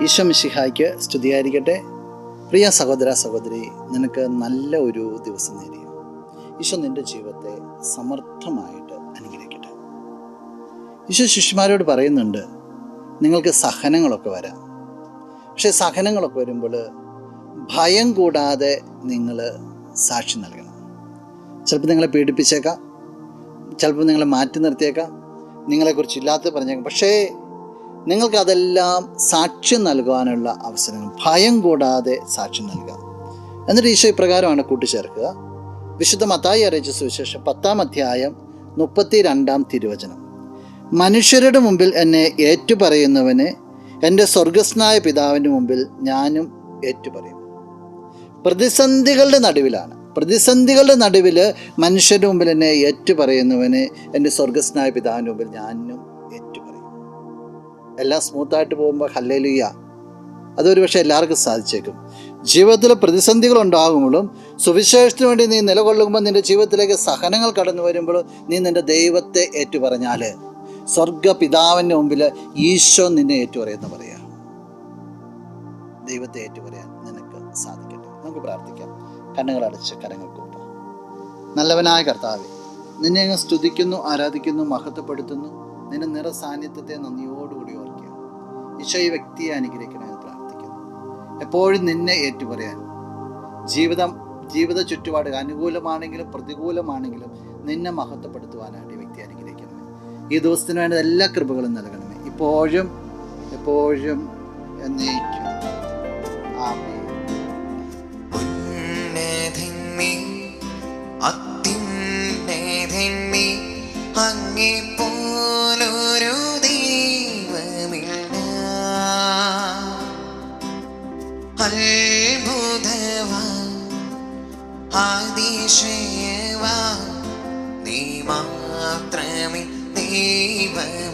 ഈശോ മിശിഹായ്ക്ക് സ്തുതിയായിരിക്കട്ടെ. പ്രിയ സഹോദര സഹോദരി, നിനക്ക് നല്ല ഒരു ദിവസം നേടി. ഈശോ നിൻ്റെ ജീവിതത്തെ സമർത്ഥമായിട്ട് അനുഗ്രഹിക്കട്ടെ. ഈശോ ശിഷ്യന്മാരോട് പറയുന്നുണ്ട്, നിങ്ങൾക്ക് സഹനങ്ങളൊക്കെ വരാം. പക്ഷെ സഹനങ്ങളൊക്കെ വരുമ്പോൾ ഭയം കൂടാതെ നിങ്ങൾ സാക്ഷി നൽകണം. ചിലപ്പോൾ നിങ്ങളെ പീഡിപ്പിച്ചേക്കാം, ചിലപ്പോൾ നിങ്ങളെ മാറ്റി നിർത്തിയേക്കാം, നിങ്ങളെക്കുറിച്ച് ഇല്ലാത്ത പറഞ്ഞേക്കാം. പക്ഷേ നിങ്ങൾക്കതെല്ലാം സാക്ഷ്യം നൽകുവാനുള്ള അവസരങ്ങൾ, ഭയം കൂടാതെ സാക്ഷ്യം നൽകുക. എന്നിട്ട് ഈശോ ഇപ്രകാരമാണ് കൂട്ടിച്ചേർക്കുക. വിശുദ്ധ മത്തായി അറിയിച്ച സുവിശേഷം 10-ാം അധ്യായം 32-ാം തിരുവചനം. മനുഷ്യരുടെ മുമ്പിൽ എന്നെ ഏറ്റുപറയുന്നവന് എൻ്റെ സ്വർഗസ്നായ പിതാവിൻ്റെ മുമ്പിൽ ഞാനും ഏറ്റുപറയും. പ്രതിസന്ധികളുടെ നടുവിൽ മനുഷ്യരുടെ മുമ്പിൽ എന്നെ ഏറ്റുപറയുന്നവന് എൻ്റെ സ്വർഗസ്നായ പിതാവിൻ്റെ മുമ്പിൽ ഞാനും ഏറ്റുപറയും. എല്ലാം സ്മൂത്തായിട്ട് പോകുമ്പോൾ ഹല്ലേലൂയ, അതൊരു പക്ഷേ എല്ലാവർക്കും സാധിച്ചേക്കും. ജീവിതത്തിൽ പ്രതിസന്ധികൾ ഉണ്ടാകുമ്പോഴും സുവിശേഷത്തിന് വേണ്ടി നീ നിലകൊള്ളുമ്പോൾ, നിൻ്റെ ജീവിതത്തിലേക്ക് സഹനങ്ങൾ കടന്നു വരുമ്പോൾ നീ നിൻ്റെ ദൈവത്തെ ഏറ്റുപറഞ്ഞാൽ സ്വർഗ പിതാവിൻ്റെ മുമ്പിൽ ഈശോ നിന്നെ ഏറ്റുപറയുന്ന പറയാം. ദൈവത്തെ ഏറ്റുപറയാൻ നിനക്ക് സാധിക്കട്ടെ. നമുക്ക് പ്രാർത്ഥിക്കാം. കണ്ണുകളടച്ച് കരങ്ങൾ കൂട്ടാം. നല്ലവനായ കർത്താവേ, നിന്നെ അങ്ങ് സ്തുതിക്കുന്നു, ആരാധിക്കുന്നു, മഹത്വപ്പെടുത്തുന്നു. നിന്റെ നിറ സാന്നിധ്യത്തെ നന്ദിയോടുകൂടി ഓർക്കുക. ഈശോ ഈ വ്യക്തിയെ അനുഗ്രഹിക്കണമെന്ന് പ്രാർത്ഥിക്കുന്നു. എപ്പോഴും നിന്നെ ഏറ്റുപറയാൻ, ജീവിത ചുറ്റുപാടുകൾ അനുകൂലമാണെങ്കിലും പ്രതികൂലമാണെങ്കിലും നിന്നെ മഹത്വപ്പെടുത്തുവാനായിട്ട് ഈ വ്യക്തി അനുഗ്രഹിക്കണമേ. ഈ ദിവസത്തിന് വേണ്ട എല്ലാ കൃപകളും നൽകണമേ, ഇപ്പോഴും എപ്പോഴും എന്നേക്കും. ആമേൻ. അങ്ങേപ്പോലൊരു ദൈവമില്ല, അത്ഭുതവാൻ അതിശയവാൻ നീ മാത്രമേ ദൈവം.